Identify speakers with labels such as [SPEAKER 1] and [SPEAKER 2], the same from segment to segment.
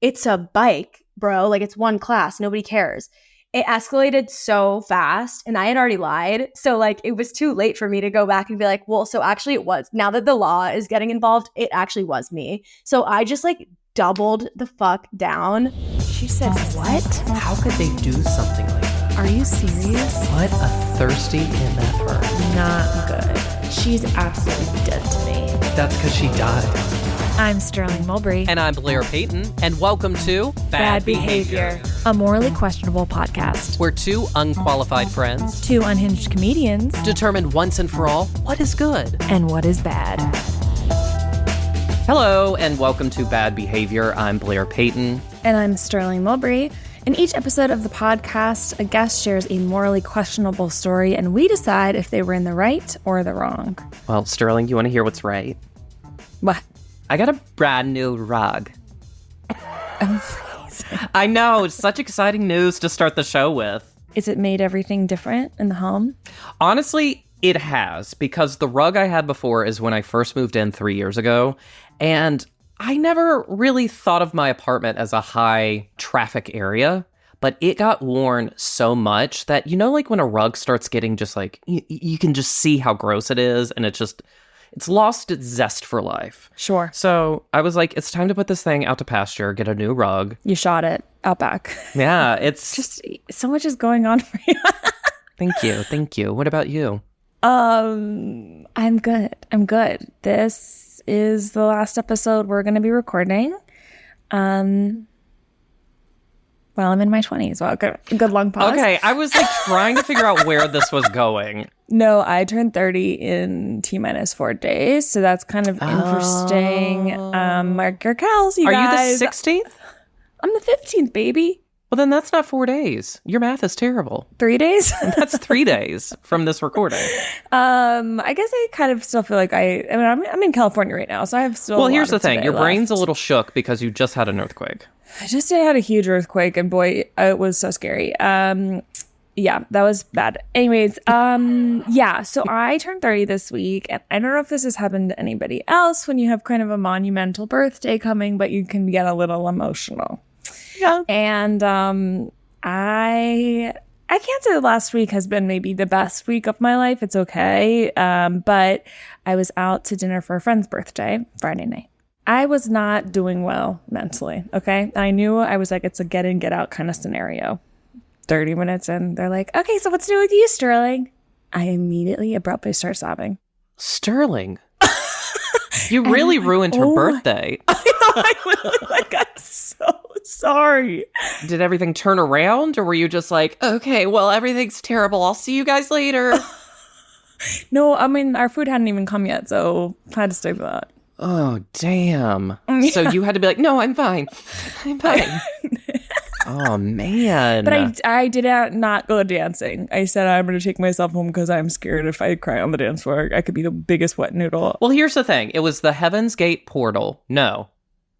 [SPEAKER 1] it's a bike, bro. Like, it's one class. Nobody cares. It escalated so fast, and I had already lied. So, like, it was too late for me to go back and be like, well, so actually it was. Now that the law is getting involved, it actually was me. So I just, like, doubled the fuck down.
[SPEAKER 2] She said, what?
[SPEAKER 3] How could they do something like that?
[SPEAKER 2] Are you serious?
[SPEAKER 3] What a thirsty MFer.
[SPEAKER 2] Not good. She's absolutely dead to me.
[SPEAKER 3] That's because she died.
[SPEAKER 2] I'm Sterling Mulberry.
[SPEAKER 3] And I'm Blair Payton. And welcome to
[SPEAKER 2] Bad Behavior, a morally questionable podcast
[SPEAKER 3] where two unqualified friends,
[SPEAKER 2] two unhinged comedians,
[SPEAKER 3] determine once and for all what is good
[SPEAKER 2] and what is bad.
[SPEAKER 3] Hello, and welcome to Bad Behavior. I'm Blair Payton.
[SPEAKER 2] And I'm Sterling Mulberry. In each episode of the podcast, a guest shares a morally questionable story, and we decide if they were in the right or the wrong.
[SPEAKER 3] Well, Sterling, you want to hear what's right?
[SPEAKER 2] What?
[SPEAKER 3] I got a brand new rug.
[SPEAKER 2] Amazing.
[SPEAKER 3] I know, it's such exciting news to start the show with.
[SPEAKER 2] Is it made everything different in the home?
[SPEAKER 3] Honestly, it has, because the rug I had before is when I first moved in 3 years ago, and I never really thought of my apartment as a high traffic area, but it got worn so much that, you know, like when a rug starts getting just like, you can just see how gross it is, and it's lost its zest for life.
[SPEAKER 2] Sure.
[SPEAKER 3] So I was like, it's time to put this thing out to pasture, get a new rug.
[SPEAKER 2] You shot it out back.
[SPEAKER 3] Yeah, it's
[SPEAKER 2] just so much is going on for you.
[SPEAKER 3] Thank you. What about you?
[SPEAKER 2] I'm good. This is the last episode we're going to be recording. Well, I'm in my 20s. Well, good long pause.
[SPEAKER 3] Okay, I was like trying to figure out where this was going.
[SPEAKER 2] No, I turned 30 in T-minus 4 days, so that's kind of interesting. Mark your cows, you guys.
[SPEAKER 3] Are you the 16th?
[SPEAKER 2] I'm the 15th, baby.
[SPEAKER 3] Well, then that's not 4 days. Your math is terrible.
[SPEAKER 2] 3 days?
[SPEAKER 3] That's 3 days from this recording.
[SPEAKER 2] I guess I kind of still feel like I'm in California right now, so I have still.
[SPEAKER 3] Well, here's the thing: your
[SPEAKER 2] left.
[SPEAKER 3] brain's a little shook because you just had an earthquake.
[SPEAKER 2] I just had a huge earthquake, and boy, it was so scary. Yeah, that was bad. Anyways, yeah, so I turned 30 this week, and I don't know if this has happened to anybody else when you have kind of a monumental birthday coming, but you can get a little emotional.
[SPEAKER 3] Yeah.
[SPEAKER 2] And I can't say the last week has been maybe the best week of my life. It's okay. But I was out to dinner for a friend's birthday Friday night. I was not doing well mentally, okay? I knew I was like, it's a get in, get out kind of scenario. 30 minutes in, they're like, okay, so what's new with you, Sterling? I immediately abruptly start sobbing.
[SPEAKER 3] Sterling, you really ruined her birthday.
[SPEAKER 2] I'm so sorry.
[SPEAKER 3] Did everything turn around, or were you just like, okay, well, everything's terrible. I'll see you guys later?
[SPEAKER 2] No, I mean, our food hadn't even come yet, so I had to stick with that.
[SPEAKER 3] Oh, damn.
[SPEAKER 2] Yeah.
[SPEAKER 3] So you had to be like, no, I'm fine. I'm fine. Oh, man.
[SPEAKER 2] But I did not go dancing. I said I'm going to take myself home because I'm scared if I cry on the dance floor, I could be the biggest wet noodle.
[SPEAKER 3] Well, here's the thing. It was the Heaven's Gate portal. No.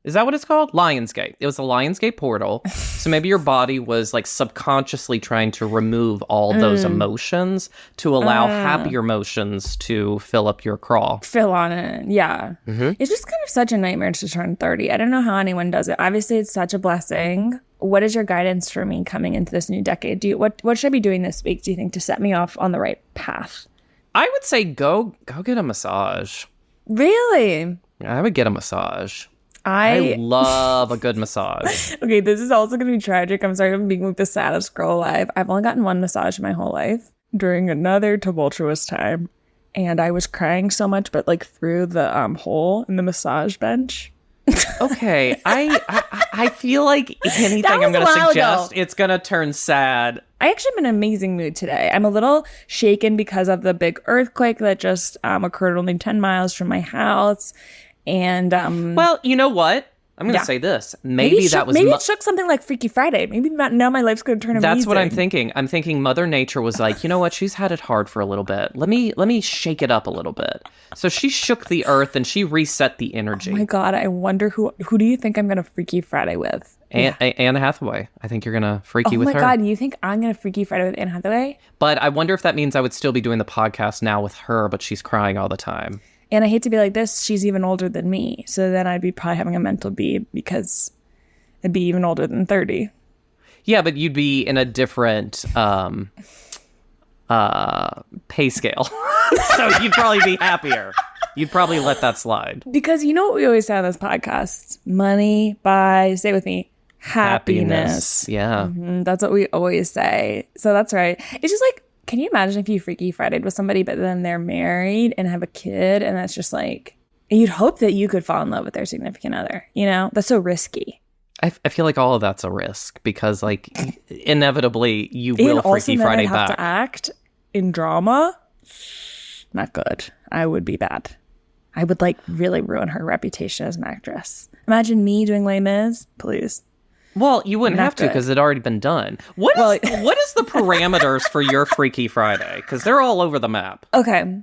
[SPEAKER 3] Is that what it's called? Lion's Gate. It was the Lion's Gate portal. So maybe your body was like subconsciously trying to remove all those emotions to allow happier emotions to fill up your craw.
[SPEAKER 2] Fill on it. Yeah. Mm-hmm. It's just kind of such a nightmare to turn 30. I don't know how anyone does it. Obviously, it's such a blessing. What is your guidance for me coming into this new decade? What should I be doing this week, do you think, to set me off on the right path?
[SPEAKER 3] I would say go get a massage.
[SPEAKER 2] Really?
[SPEAKER 3] I would get a massage. I love a good massage.
[SPEAKER 2] Okay, this is also going to be tragic. I'm sorry I'm being like the saddest girl alive. I've only gotten one massage in my whole life during another tumultuous time. And I was crying so much, but like through the hole in the massage bench.
[SPEAKER 3] Okay, I feel like anything I'm going to suggest, it's going to turn sad.
[SPEAKER 2] I actually am in an amazing mood today. I'm a little shaken because of the big earthquake that just occurred only 10 miles from my house. And
[SPEAKER 3] well, you know what? I'm going to say this. Maybe
[SPEAKER 2] it shook something like Freaky Friday. Maybe now my life's going to turn amazing.
[SPEAKER 3] That's what I'm thinking. I'm thinking Mother Nature was like, you know what? She's had it hard for a little bit. Let me shake it up a little bit. So she shook the earth and she reset the energy.
[SPEAKER 2] Oh my God, I wonder who do you think I'm going to Freaky Friday with?
[SPEAKER 3] Anne Hathaway. I think you're going to freaky with her.
[SPEAKER 2] Oh my God, you think I'm going to Freaky Friday with Anne Hathaway?
[SPEAKER 3] But I wonder if that means I would still be doing the podcast now with her, but she's crying all the time.
[SPEAKER 2] And I hate to be like this, she's even older than me. So then I'd be probably having a mental beat because I'd be even older than 30.
[SPEAKER 3] Yeah, but you'd be in a different pay scale. So you'd probably be happier. You'd probably let that slide.
[SPEAKER 2] Because you know what we always say on this podcast? Money buys, say with me, happiness.
[SPEAKER 3] Yeah.
[SPEAKER 2] That's what we always say. So that's right. It's just like, can you imagine if you Freaky Friday'd with somebody, but then they're married and have a kid, and that's just like, you'd hope that you could fall in love with their significant other. You know, that's so risky.
[SPEAKER 3] I feel like all of that's a risk because, like, inevitably you will Freaky Friday
[SPEAKER 2] have
[SPEAKER 3] back.
[SPEAKER 2] To act in drama. Not good. I would be bad. I would like really ruin her reputation as an actress. Imagine me doing Les Mis, please.
[SPEAKER 3] Well, you wouldn't have to because it already been done. What is the parameters for your Freaky Friday? Because they're all over the map.
[SPEAKER 2] Okay.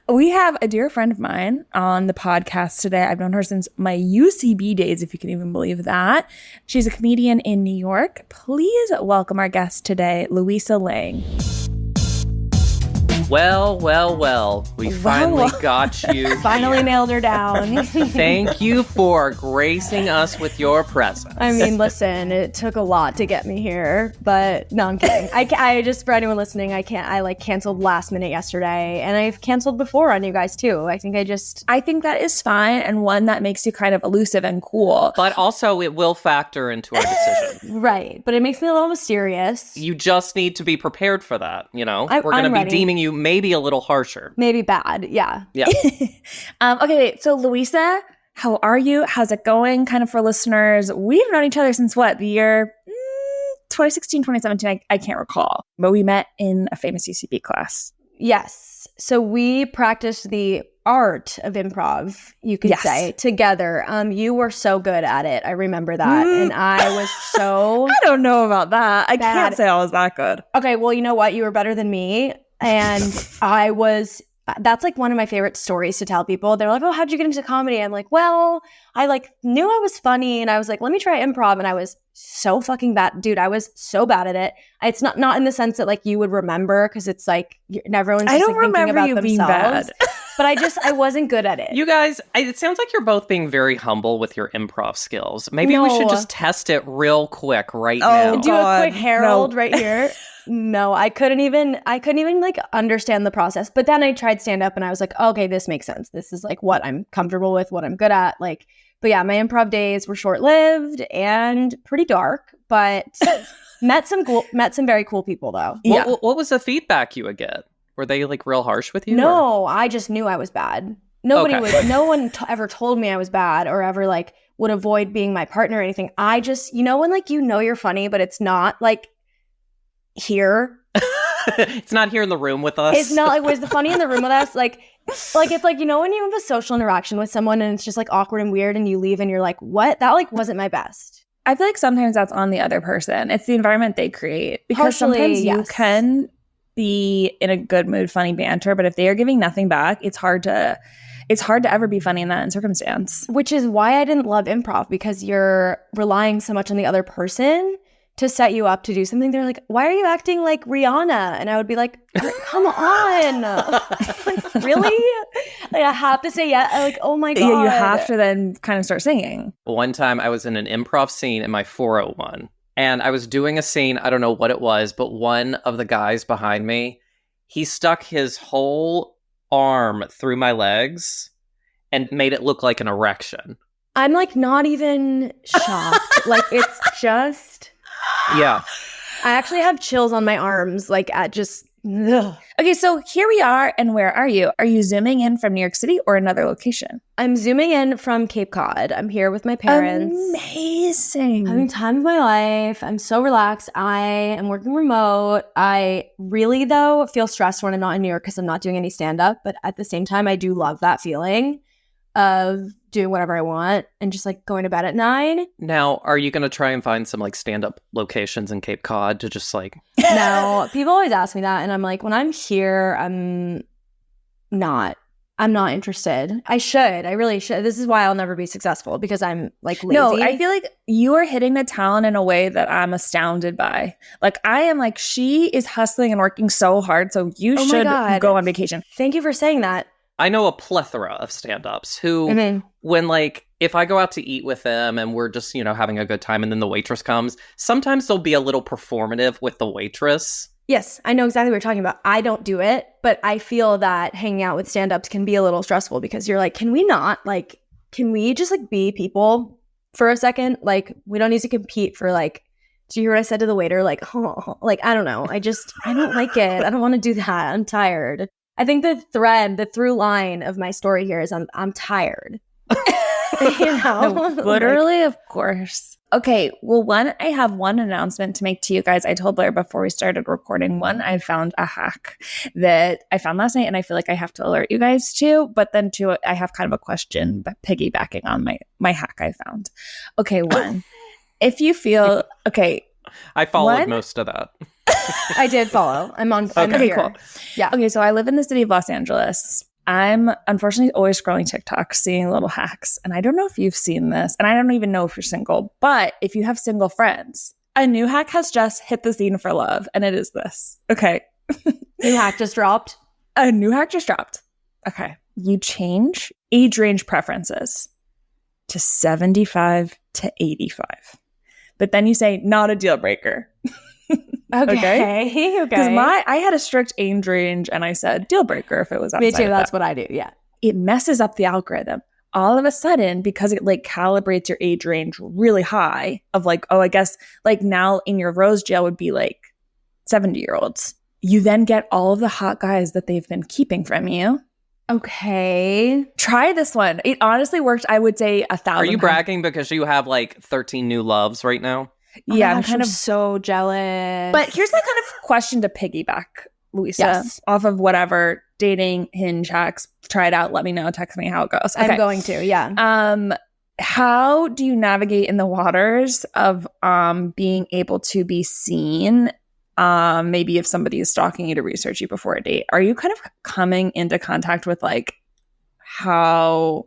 [SPEAKER 2] We have a dear friend of mine on the podcast today. I've known her since my UCB days, if you can even believe that. She's a comedian in New York. Please welcome our guest today, Luisa Lange.
[SPEAKER 3] Well. We finally got you.
[SPEAKER 1] Finally nailed her down.
[SPEAKER 3] Thank you for gracing us with your presence.
[SPEAKER 1] I mean, listen, it took a lot to get me here, but no, I'm kidding. I just, for anyone listening, I canceled last minute yesterday, and I've canceled before on you guys too. I think that is fine, and one that makes you kind of elusive and cool.
[SPEAKER 3] But also, it will factor into our decision.
[SPEAKER 1] Right, but it makes me a little mysterious.
[SPEAKER 3] You just need to be prepared for that, you know? We're going to be
[SPEAKER 1] ready.
[SPEAKER 3] Deeming you maybe a little harsher.
[SPEAKER 1] Maybe bad, yeah.
[SPEAKER 3] Yeah.
[SPEAKER 2] Okay, wait. So Luisa, how are you? How's it going? Kind of for listeners, we've known each other since what? The year 2016, 2017? I can't recall. But we met in a famous UCB class.
[SPEAKER 1] Yes. So we practiced the art of improv, you could say, together. You were so good at it. I remember that. And I was so
[SPEAKER 2] I don't know about that. I
[SPEAKER 1] bad.
[SPEAKER 2] Can't say I was that good.
[SPEAKER 1] Okay, well, you know what? You were better than me. And that's like one of my favorite stories to tell people. They're like, oh, how'd you get into comedy? I'm like, well, I like knew I was funny, and I was like, let me try improv. And I was so fucking bad. Dude, I was so bad at it. It's not in the sense that like you would remember, because it's like everyone's just,
[SPEAKER 2] I don't
[SPEAKER 1] like, thinking
[SPEAKER 2] remember
[SPEAKER 1] about
[SPEAKER 2] you
[SPEAKER 1] themselves.
[SPEAKER 2] being bad.
[SPEAKER 1] But I wasn't good at it.
[SPEAKER 3] You guys, it sounds like you're both being very humble with your improv skills. Maybe we should just test it real quick now.
[SPEAKER 1] Do a quick Harold right here. No, I couldn't even like understand the process. But then I tried stand up, and I was like, okay, this makes sense. This is like what I'm comfortable with, what I'm good at. Like, but yeah, my improv days were short lived and pretty dark, but met some very cool people though.
[SPEAKER 3] Yeah. What was the feedback you would get? Were they like real harsh with you?
[SPEAKER 1] No, I just knew I was bad. No one ever told me I was bad, or ever like would avoid being my partner or anything. I just, when like, you're funny, but it's not like here.
[SPEAKER 3] It's not here in the room with us.
[SPEAKER 1] It's not like, was the funny in the room with us? Like it's like, when you have a social interaction with someone and it's just like awkward and weird, and you leave and you're like, what? That like wasn't my best.
[SPEAKER 2] I feel like sometimes that's on the other person. It's the environment they create, because sometimes you can be in a good mood, funny banter, but if they are giving nothing back, it's hard to ever be funny in that circumstance.
[SPEAKER 1] Which is why I didn't love improv, because you're relying so much on the other person to set you up to do something. They're like, why are you acting like Rihanna? And I would be like, come on. Like, really? Like, I have to say, like, oh my God.
[SPEAKER 2] Yeah, you have to then kind of start singing.
[SPEAKER 3] One time I was in an improv scene in my 401. And I was doing a scene, I don't know what it was, but one of the guys behind me, he stuck his whole arm through my legs and made it look like an erection.
[SPEAKER 1] I'm like not even shocked. Like, it's just...
[SPEAKER 3] Yeah.
[SPEAKER 1] I actually have chills on my arms, like at just... Ugh.
[SPEAKER 2] Okay, so here we are, and where are you? Are you zooming in from New York City or another location?
[SPEAKER 1] I'm zooming in from Cape Cod. I'm here with my parents.
[SPEAKER 2] Amazing.
[SPEAKER 1] Having time of my life. I'm so relaxed. I am working remote. I really, though, feel stressed when I'm not in New York because I'm not doing any stand-up. But at the same time, I do love that feeling of doing whatever I want and just like going to bed at 9.
[SPEAKER 3] Now, are you going to try and find some like stand-up locations in Cape Cod to just like...
[SPEAKER 1] No, people always ask me that, and I'm like, when I'm here, I'm not interested. I really should. This is why I'll never be successful, because I'm like lazy.
[SPEAKER 2] No, I feel like you are hitting the talent in a way that I'm astounded by. Like, I am like, she is hustling and working so hard, so you should go on vacation.
[SPEAKER 1] Thank you for saying that.
[SPEAKER 3] I know a plethora of stand-ups who, when like, if I go out to eat with them and we're just, having a good time and then the waitress comes, sometimes they'll be a little performative with the waitress.
[SPEAKER 1] Yes, I know exactly what you're talking about. I don't do it, but I feel that hanging out with stand-ups can be a little stressful because you're like, can we just like be people for a second? Like, we don't need to compete for like, do you hear what I said to the waiter? Like, like, I don't know. I don't like it. I don't want to do that. I'm tired. I think the through line of my story here is I'm tired.
[SPEAKER 2] No, literally, of course. Okay, well, I have one announcement to make to you guys. I told Blair before we started recording I found a hack that I found last night, and I feel like I have to alert you guys to. But then two, I have kind of a question, but piggybacking on my hack I found. Okay, one, if you feel okay,
[SPEAKER 3] I followed most of that.
[SPEAKER 1] I did follow. I'm
[SPEAKER 2] Okay,
[SPEAKER 1] here.
[SPEAKER 2] cool.
[SPEAKER 1] Yeah.
[SPEAKER 2] Okay, so I live in the city of Los Angeles. I'm unfortunately always scrolling TikTok, seeing little hacks. And I don't know if you've seen this, and I don't even know if you're single, but if you have single friends, a new hack has just hit the scene for love, and it is this. Okay.
[SPEAKER 1] New hack just dropped?
[SPEAKER 2] A new hack just dropped. Okay. You change age range preferences to 75 to 85. But then you say, not a deal breaker.
[SPEAKER 1] Okay.
[SPEAKER 2] Because I had a strict age range, and I said deal breaker if it was outside.
[SPEAKER 1] Me too. That's what I do. Yeah.
[SPEAKER 2] It messes up the algorithm. All of a sudden, because it like calibrates your age range really high of like, oh, I guess like now in your rose jail would be like 70-year-olds. You then get all of the hot guys that they've been keeping from you.
[SPEAKER 1] Okay.
[SPEAKER 2] Try this one. It honestly worked, I would say, 1,000
[SPEAKER 3] Are you
[SPEAKER 2] times.
[SPEAKER 3] bragging because you have like 13 new loves right now?
[SPEAKER 2] Yeah,
[SPEAKER 1] I'm so jealous.
[SPEAKER 2] But here's my kind of question to piggyback, Luisa, off of whatever dating Hinge hacks. Try it out. Let me know. Text me how it goes. Okay.
[SPEAKER 1] I'm going to. Yeah.
[SPEAKER 2] How do you navigate in the waters of being able to be seen? Maybe if somebody is stalking you to research you before a date, are you kind of coming into contact with like how?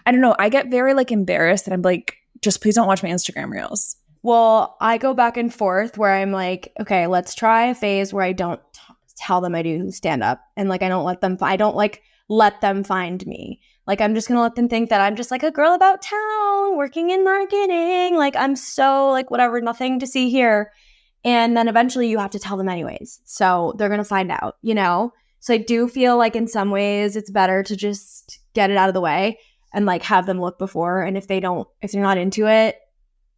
[SPEAKER 2] I don't know. I get very like embarrassed that I'm like, just please don't watch my Instagram reels.
[SPEAKER 1] Well, I go back and forth where I'm like, okay, let's try a phase where I don't tell them I do stand up, and like I don't let them find me. Like I'm just gonna let them think that I'm just like a girl about town working in marketing. Like I'm so like whatever, nothing to see here. And then eventually you have to tell them anyways. So they're gonna find out, So I do feel like in some ways it's better to just get it out of the way and like have them look before. And if they're not into it,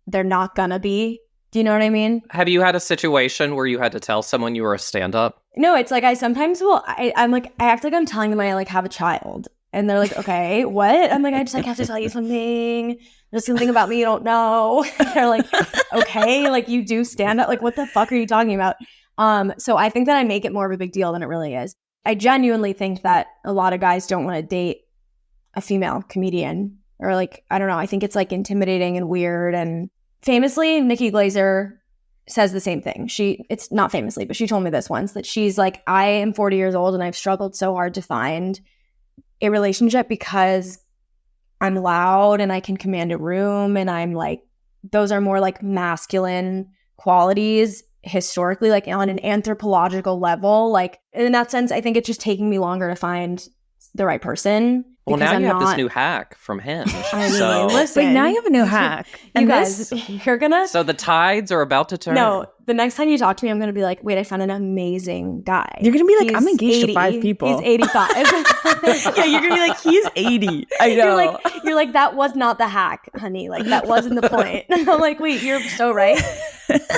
[SPEAKER 1] they're not gonna be. Do you know what I mean?
[SPEAKER 3] Have you had a situation where you had to tell someone you were a stand-up?
[SPEAKER 1] No, it's like I sometimes will. I'm like I act like I'm telling them I like have a child, and they're like, "Okay, what?" I'm like, "I just like have to tell you something. There's something about me you don't know." They're like, "Okay, like you do stand up. Like what the fuck are you talking about?" So I think that I make it more of a big deal than it really is. I genuinely think that a lot of guys don't want to date a female comedian. Or like, I don't know, I think it's like intimidating and weird. And famously, Nikki Glaser says the same thing. It's not famously, but she told me this once, that she's like, I am 40 years old and I've struggled so hard to find a relationship because I'm loud and I can command a room. And I'm like, those are more like masculine qualities historically, like on an anthropological level. Like in that sense, I think it's just taking me longer to find the right person.
[SPEAKER 3] Well, now you have this new hack from Hinge.
[SPEAKER 1] I mean, listen.
[SPEAKER 2] Wait, now you have a new hack.
[SPEAKER 1] You guys, you're gonna...
[SPEAKER 3] So the tides are about to turn.
[SPEAKER 1] No, the next time you talk to me, I'm going to be like, wait, I found an amazing guy.
[SPEAKER 2] You're going to be like,
[SPEAKER 1] He's
[SPEAKER 2] I'm engaged
[SPEAKER 1] 80.
[SPEAKER 2] to 5 people.
[SPEAKER 1] He's 85.
[SPEAKER 2] Yeah, you're going to be like, he's 80. I know.
[SPEAKER 1] You're like, that was not the hack, honey. Like, that wasn't the point. I'm like, wait, you're so right.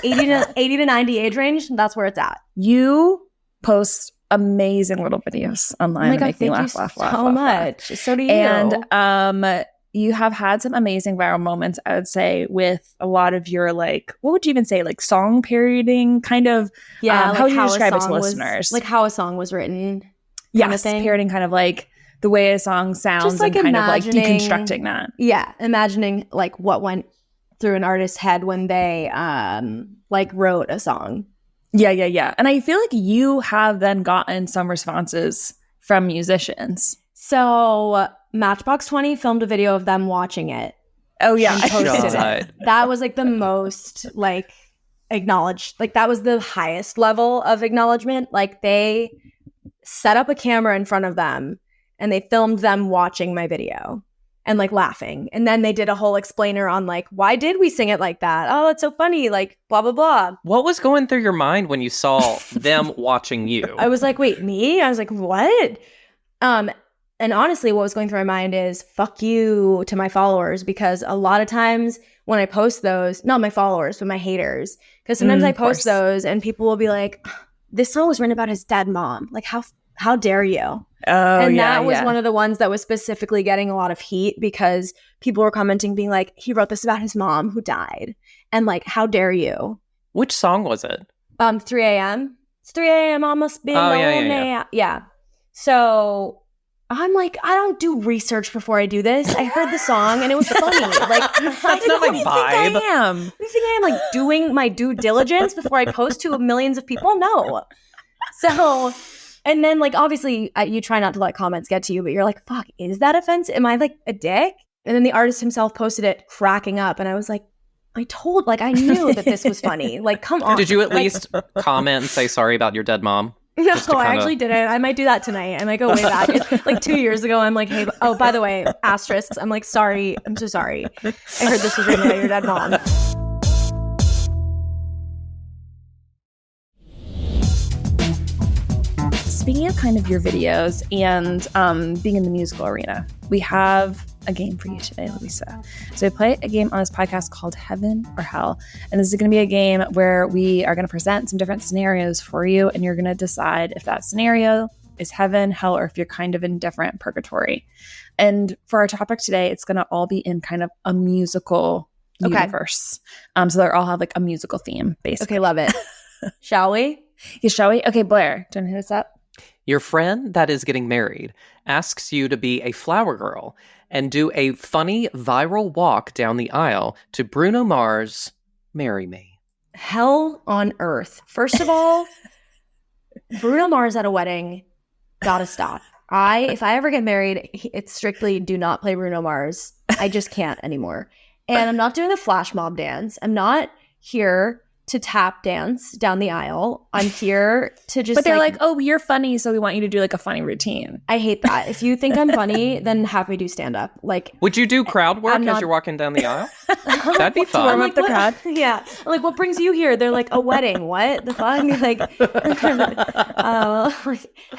[SPEAKER 1] 80 to 90 age range, that's where it's at.
[SPEAKER 2] You post amazing little videos online.
[SPEAKER 1] Oh my God,
[SPEAKER 2] make me
[SPEAKER 1] thank
[SPEAKER 2] laugh,
[SPEAKER 1] you
[SPEAKER 2] laugh,
[SPEAKER 1] so
[SPEAKER 2] laugh,
[SPEAKER 1] much.
[SPEAKER 2] laugh.
[SPEAKER 1] So do you.
[SPEAKER 2] And you have had some amazing viral moments, I would say, with a lot of your like, what would you even say, like song parodying kind of?
[SPEAKER 1] Yeah,
[SPEAKER 2] like how would you describe it to listeners?
[SPEAKER 1] Like how a song was written.
[SPEAKER 2] Yes, parodying kind of like the way a song sounds, just like and kind of like deconstructing that.
[SPEAKER 1] Yeah, imagining like what went through an artist's head when they like wrote a song.
[SPEAKER 2] Yeah. And I feel like you have then gotten some responses from musicians.
[SPEAKER 1] So Matchbox 20 filmed a video of them watching it.
[SPEAKER 2] Oh yeah,
[SPEAKER 1] and posted it. That was like the most like acknowledged. Like that was the highest level of acknowledgement. Like they set up a camera in front of them and they filmed them watching my video and like laughing. And then they did a whole explainer on like, why did we sing it like that? Oh, it's so funny, like blah, blah, blah.
[SPEAKER 3] What was going through your mind when you saw them watching you?
[SPEAKER 1] I was like, wait, me? I was like, what? And honestly, what was going through my mind is fuck you to my followers, because a lot of times when I post those, not my followers, but my haters, because sometimes I post those and people will be like, this song was written about his dead mom. Like, how dare you?
[SPEAKER 2] Oh,
[SPEAKER 1] and that was one of the ones that was specifically getting a lot of heat, because people were commenting being like, he wrote this about his mom who died. And like, how dare you?
[SPEAKER 3] Which song was it?
[SPEAKER 1] 3 a.m. It's 3 a.m. almost been yeah. So I'm like, I don't do research before I do this. I heard the song and it was funny. Like,
[SPEAKER 3] that's not my vibe.
[SPEAKER 2] I am.
[SPEAKER 1] You think I am like doing my due diligence before I post to millions of people? No. So, and then like, obviously you try not to let comments get to you, but you're like, fuck, is that offensive? Am I like a dick? And then the artist himself posted it cracking up. And I was like, I knew that this was funny. Like, come on.
[SPEAKER 3] Did you at least comment and say sorry about your dead mom?
[SPEAKER 1] No, I actually didn't. I might do that tonight. I might go way back. It's like 2 years ago, I'm like, hey, oh, by the way, asterisks. I'm like, sorry. I'm so sorry. I heard this was written about your dead mom.
[SPEAKER 2] Speaking of kind of your videos and being in the musical arena, we have a game for you today, Luisa. So we play a game on this podcast called Heaven or Hell. And this is going to be a game where we are going to present some different scenarios for you, and you're going to decide if that scenario is heaven, hell, or if you're kind of indifferent, purgatory. And for our topic today, it's going to all be in kind of a musical universe. So they all have like a musical theme, basically.
[SPEAKER 1] Okay, love it. Shall we?
[SPEAKER 2] Yeah, shall we? Okay, Blair, do you want to hit us up?
[SPEAKER 3] Your friend that is getting married asks you to be a flower girl and do a funny viral walk down the aisle to Bruno Mars' Marry Me.
[SPEAKER 1] Hell on earth. First of all, Bruno Mars at a wedding, gotta stop. If I ever get married, it's strictly do not play Bruno Mars. I just can't anymore. And I'm not doing the flash mob dance. I'm not here to tap dance down the aisle. I'm here to just.
[SPEAKER 2] But they're like, oh, you're funny, so we want you to do like a funny routine.
[SPEAKER 1] I hate that. If you think I'm funny, then have me do stand up. Like,
[SPEAKER 3] would you do crowd work as you're walking down the aisle? That'd be fun.
[SPEAKER 2] Warm up the crowd.
[SPEAKER 1] Yeah. Like, what brings you here? They're like, a wedding. What the fuck?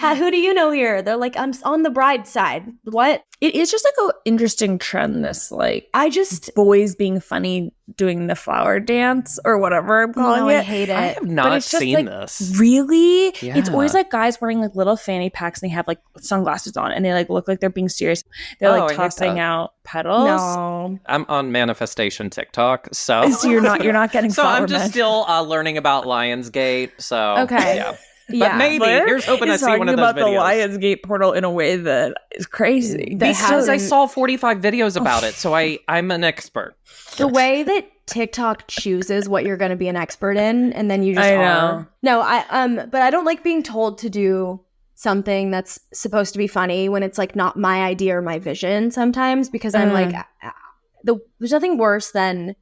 [SPEAKER 1] Like, who do you know here? They're like, I'm on the bride's side. What?
[SPEAKER 2] It is just like an interesting trend, this like boys being funny doing the flower dance or whatever I'm calling it.
[SPEAKER 1] I hate it.
[SPEAKER 3] I have not seen this.
[SPEAKER 2] Really?
[SPEAKER 3] Yeah.
[SPEAKER 2] It's always like guys wearing like little fanny packs and they have like sunglasses on and they like look like they're being serious. They're like tossing out petals.
[SPEAKER 1] No.
[SPEAKER 3] I'm on manifestation TikTok, so
[SPEAKER 2] you're not getting
[SPEAKER 3] so
[SPEAKER 2] flower
[SPEAKER 3] I'm just
[SPEAKER 2] men.
[SPEAKER 3] still learning about Lionsgate. So
[SPEAKER 1] okay.
[SPEAKER 3] Yeah. But maybe
[SPEAKER 2] Blair
[SPEAKER 3] here's hoping I see one of those
[SPEAKER 2] about
[SPEAKER 3] videos.
[SPEAKER 2] The Lionsgate portal in a way that is crazy.
[SPEAKER 3] Because I saw 45 videos about it, so I'm an expert.
[SPEAKER 1] The way that TikTok chooses what you're going to be an expert in, and then you just are. No, but I don't like being told to do something that's supposed to be funny when it's like not my idea or my vision sometimes, because I'm like, there's nothing worse than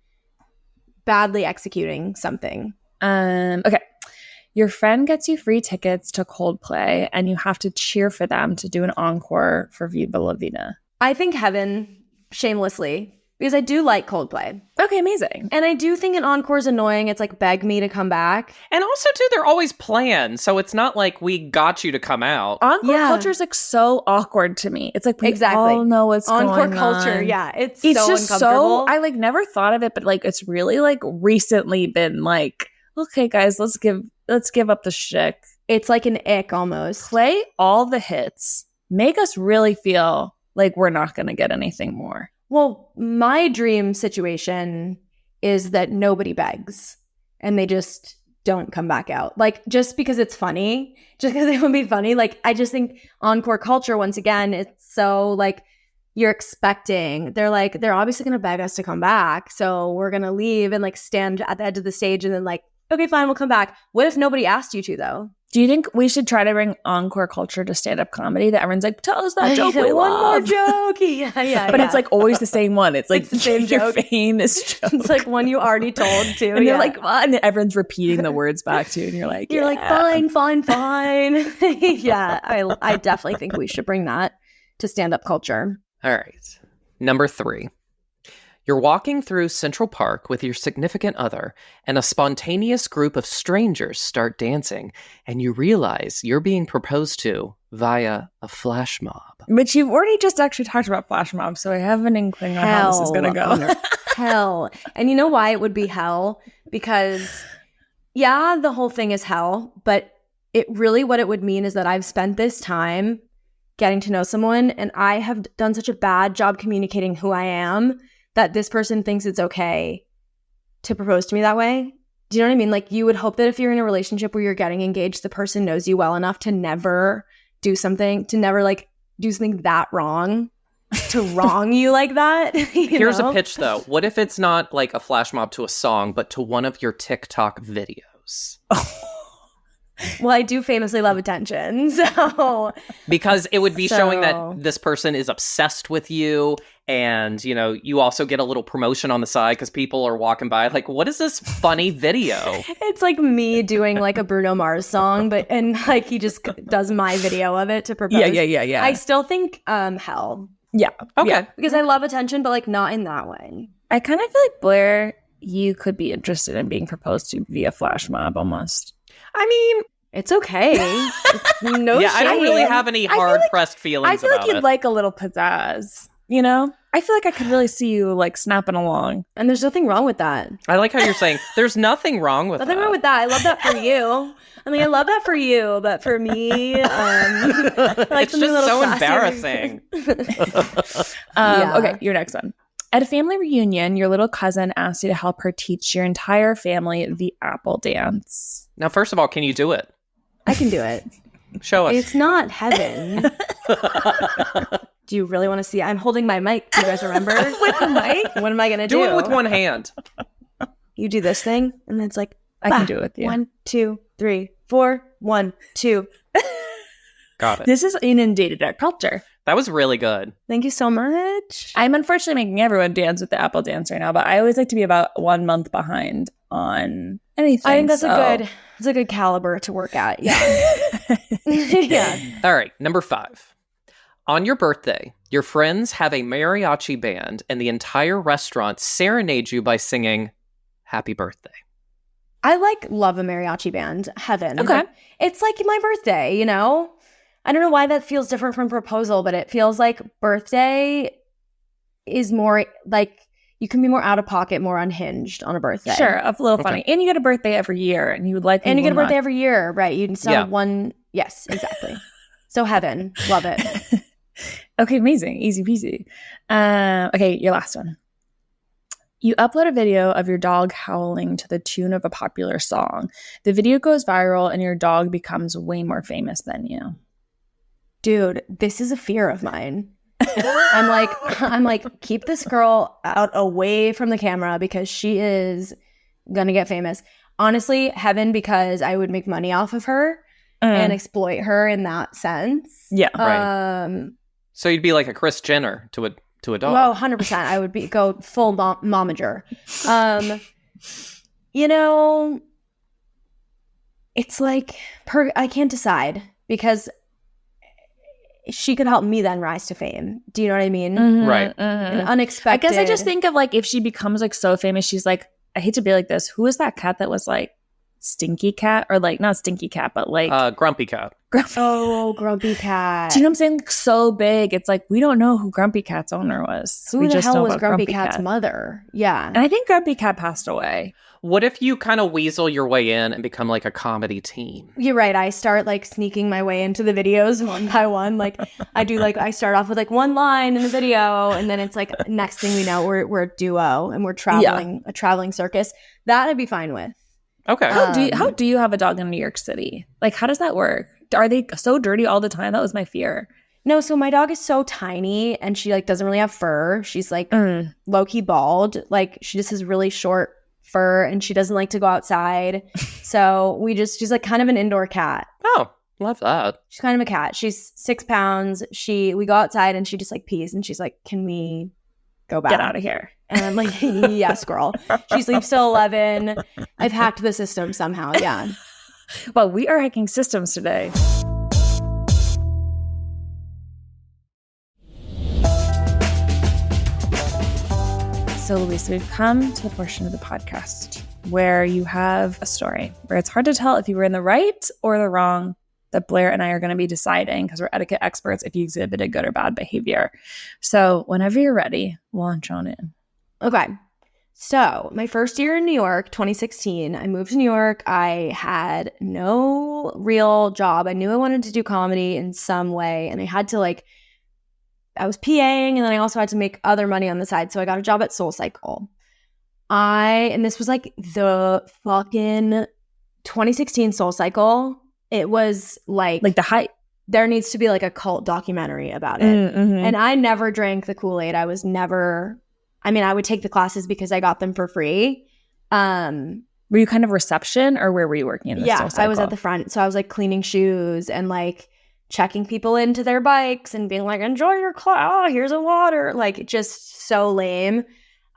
[SPEAKER 1] badly executing something.
[SPEAKER 2] Okay. Your friend gets you free tickets to Coldplay and you have to cheer for them to do an encore for Viva La Vida.
[SPEAKER 1] I think heaven, shamelessly, because I do like Coldplay.
[SPEAKER 2] Okay, amazing.
[SPEAKER 1] And I do think an encore is annoying. It's like, beg me to come back.
[SPEAKER 3] And also, too, they're always planned, so it's not like we got you to come out.
[SPEAKER 2] Encore culture is like so awkward to me. It's like we all know what's going on.
[SPEAKER 1] Encore culture, yeah. It's so
[SPEAKER 2] just
[SPEAKER 1] uncomfortable.
[SPEAKER 2] I like never thought of it, but like it's really like recently been like, okay, guys, let's give up the shtick.
[SPEAKER 1] It's like an ick almost.
[SPEAKER 2] Play all the hits. Make us really feel like we're not going to get anything more.
[SPEAKER 1] Well, my dream situation is that nobody begs and they just don't come back out. Like, just because it's funny, just because it would be funny. Like, I just think encore culture, once again, it's so like you're expecting. They're like, they're obviously going to beg us to come back. So we're going to leave and like stand at the edge of the stage and then like, okay, fine, we'll come back. What if nobody asked you to, though?
[SPEAKER 2] Do you think we should try to bring encore culture to stand-up comedy? That everyone's like, tell us that joke we
[SPEAKER 1] one
[SPEAKER 2] love.
[SPEAKER 1] more joke. Yeah.
[SPEAKER 2] But it's like always the same one. It's like
[SPEAKER 1] it's the same
[SPEAKER 2] your
[SPEAKER 1] joke.
[SPEAKER 2] famous joke.
[SPEAKER 1] It's like one you already told, too.
[SPEAKER 2] And they're like, what? And everyone's repeating the words back to you. And you're like,
[SPEAKER 1] fine. Yeah, I definitely think we should bring that to stand-up culture.
[SPEAKER 3] All right. Number 3. You're walking through Central Park with your significant other, and a spontaneous group of strangers start dancing, and you realize you're being proposed to via a flash mob.
[SPEAKER 2] But you've already just actually talked about flash mobs, so I have an inkling on how this is going to go.
[SPEAKER 1] Hell. And you know why it would be hell? Because, yeah, the whole thing is hell, but it really, what it would mean is that I've spent this time getting to know someone, and I have done such a bad job communicating who I am that this person thinks it's okay to propose to me that way. Do you know what I mean? Like, you would hope that if you're in a relationship where you're getting engaged, the person knows you well enough to never do something, do something that wrong, to wrong you like that.
[SPEAKER 3] Here's a pitch, though. What if it's not like a flash mob to a song, but to one of your TikTok videos?
[SPEAKER 1] Well, I do famously love attention, so...
[SPEAKER 3] Because it would be showing that this person is obsessed with you, and, you know, you also get a little promotion on the side because people are walking by like, what is this funny video?
[SPEAKER 1] It's like me doing like a Bruno Mars song, and like he just does my video of it to propose.
[SPEAKER 2] Yeah.
[SPEAKER 1] I still think hell.
[SPEAKER 2] Yeah.
[SPEAKER 3] Okay.
[SPEAKER 2] Yeah.
[SPEAKER 1] Because I love attention, but like not in that way.
[SPEAKER 2] I kind of feel like, Blair, you could be interested in being proposed to via flash mob almost.
[SPEAKER 3] I mean,
[SPEAKER 1] it's okay. It's no
[SPEAKER 3] yeah,
[SPEAKER 1] shame.
[SPEAKER 3] I don't really have any hard-pressed feelings about it.
[SPEAKER 2] I feel like you'd like a little pizzazz, you know? I feel like I could really see you like snapping along.
[SPEAKER 1] And there's nothing wrong with that.
[SPEAKER 3] I like how you're saying there's nothing wrong with
[SPEAKER 1] Nothing wrong with that. I love that for you. I mean, I love that for you, but for me, like
[SPEAKER 3] it's just so embarrassing.
[SPEAKER 2] Okay, your next one. At a family reunion, your little cousin asked you to help her teach your entire family the apple dance.
[SPEAKER 3] Now, first of all, can you do it?
[SPEAKER 1] I can do it.
[SPEAKER 3] Show us.
[SPEAKER 1] It's not heaven. Do you really want to see? I'm holding my mic. Do you guys remember?
[SPEAKER 2] With the mic?
[SPEAKER 1] What am I going to do?
[SPEAKER 3] Do it with one hand.
[SPEAKER 1] You do this thing, and then it's like,
[SPEAKER 2] I can do it with you.
[SPEAKER 1] 1, 2, 3, 4. 1, 2.
[SPEAKER 3] Got it.
[SPEAKER 2] This is inundated our culture.
[SPEAKER 3] That was really good.
[SPEAKER 1] Thank you so much.
[SPEAKER 2] I'm unfortunately making everyone dance with the apple dance right now, but I always like to be about 1 month behind on anything.
[SPEAKER 1] I think that's a good caliber to work at. Yeah. Yeah.
[SPEAKER 3] All right, number 5. On your birthday, your friends have a mariachi band, and the entire restaurant serenades you by singing "Happy Birthday."
[SPEAKER 1] I love a mariachi band. Heaven.
[SPEAKER 2] Okay.
[SPEAKER 1] It's like my birthday, you know? I don't know why that feels different from proposal, but it feels like birthday is more like you can be more out of pocket, more unhinged on a birthday.
[SPEAKER 2] Sure, a little funny. And you get a birthday every year, and you would like.
[SPEAKER 1] And you get a birthday every year, right? You still have one. Yes, exactly. So heaven, love it.
[SPEAKER 2] Okay, amazing, easy peasy. Okay, your last one. You upload a video of your dog howling to the tune of a popular song. The video goes viral, and your dog becomes way more famous than you.
[SPEAKER 1] Dude, this is a fear of mine. I'm like, keep this girl out away from the camera because she is gonna get famous. Honestly, heaven, because I would make money off of her and exploit her in that sense.
[SPEAKER 2] Yeah,
[SPEAKER 3] right. So you'd be like a Kris Jenner to a dog.
[SPEAKER 1] Oh, 100%. I would go full momager. You know, it's like I can't decide because she could help me then rise to fame. Do you know what I mean?
[SPEAKER 2] Mm-hmm,
[SPEAKER 3] right.
[SPEAKER 1] An unexpected.
[SPEAKER 2] I guess I just think of like if she becomes like so famous, she's like, I hate to be like this. Who is that cat that was like Stinky Cat? Or like not Stinky Cat, but like
[SPEAKER 3] Grumpy Cat.
[SPEAKER 1] Oh, Grumpy Cat.
[SPEAKER 2] Do you know what I'm saying? Like, so big. It's like we don't know who Grumpy Cat's owner was.
[SPEAKER 1] Who the hell was Grumpy Cat's mother? Yeah.
[SPEAKER 2] And I think Grumpy Cat passed away.
[SPEAKER 3] What if you kind of weasel your way in and become like a comedy team?
[SPEAKER 1] You're right. I start like sneaking my way into the videos one by one. Like I start off with like one line in the video, and then it's like next thing we know, we're a duo and we're traveling a traveling circus. That I'd be fine with.
[SPEAKER 3] Okay.
[SPEAKER 2] How do you have a dog in New York City? Like, how does that work? Are they so dirty all the time? That was my fear.
[SPEAKER 1] No, so my dog is so tiny and she like doesn't really have fur. She's like low-key bald. Like she just has really short fur and she doesn't like to go outside. So she's like kind of an indoor cat.
[SPEAKER 3] Oh, love that.
[SPEAKER 1] She's kind of a cat. She's 6 pounds. We go outside and she just like pees and she's like, can we go back?
[SPEAKER 2] Get out of here.
[SPEAKER 1] And I'm like, yes, girl. She sleeps till 11. I've hacked the system somehow. Yeah.
[SPEAKER 2] Well, we are hacking systems today. So, Luisa, we've come to the portion of the podcast where you have a story where it's hard to tell if you were in the right or the wrong, that Blair and I are going to be deciding, because we're etiquette experts, if you exhibited good or bad behavior. So whenever you're ready, launch on in.
[SPEAKER 1] Okay. So my first year in New York, 2016, I moved to New York. I had no real job. I knew I wanted to do comedy in some way. And I had to I was PAing, and then I also had to make other money on the side. So I got a job at SoulCycle. And this was the fucking 2016 SoulCycle. It was like
[SPEAKER 2] the hype.
[SPEAKER 1] There needs to be a cult documentary about it.
[SPEAKER 2] Mm-hmm.
[SPEAKER 1] And I never drank the Kool-Aid. I would take the classes because I got them for free.
[SPEAKER 2] Were you kind of reception, or where were you working in the SoulCycle?
[SPEAKER 1] I was at the front. So I was cleaning shoes and checking people into their bikes and being enjoy your class. Oh, here's a water. Just so lame.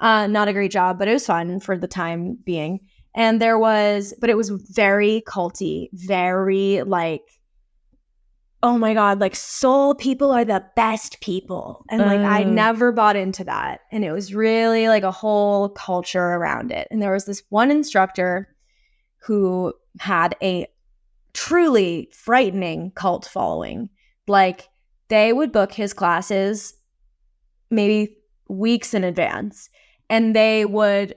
[SPEAKER 1] Not a great job, but it was fun for the time being. And but it was very culty, very oh my God, soul people are the best people. And I never bought into that. And it was really a whole culture around it. And there was this one instructor who had a truly frightening cult following. They would book his classes maybe weeks in advance, and they would